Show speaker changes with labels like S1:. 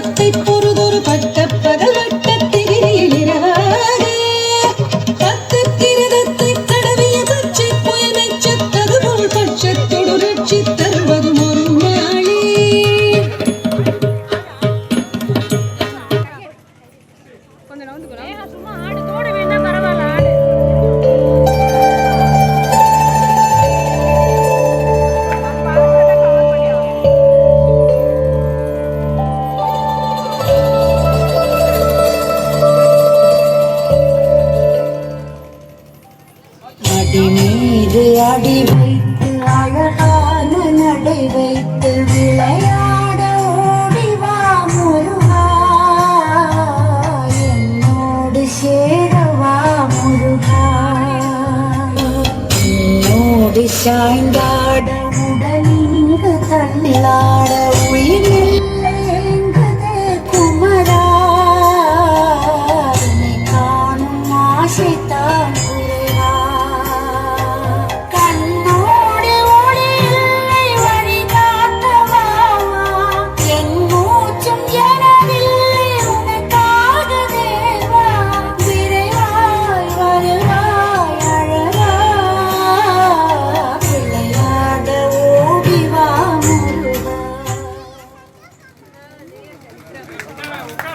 S1: பத்தை பொறுதொரு பட்ட பகல் வட்டத்திரியில் இரவாக பத்து கிரதத்தை தடவிய பச்சை புயல் மெச்சத்தது போல் பட்சத்தொடு ரட்சி தருவதும் ஒரு நாளே. அடி மீது அடி வைத்து அழகான நடை வைத்து விளையாட ஓடிவா முருகா என்னோடு சேரவா முருகா என்னோடு சாய்ந்தாட உடலிங்கு தள்ளாட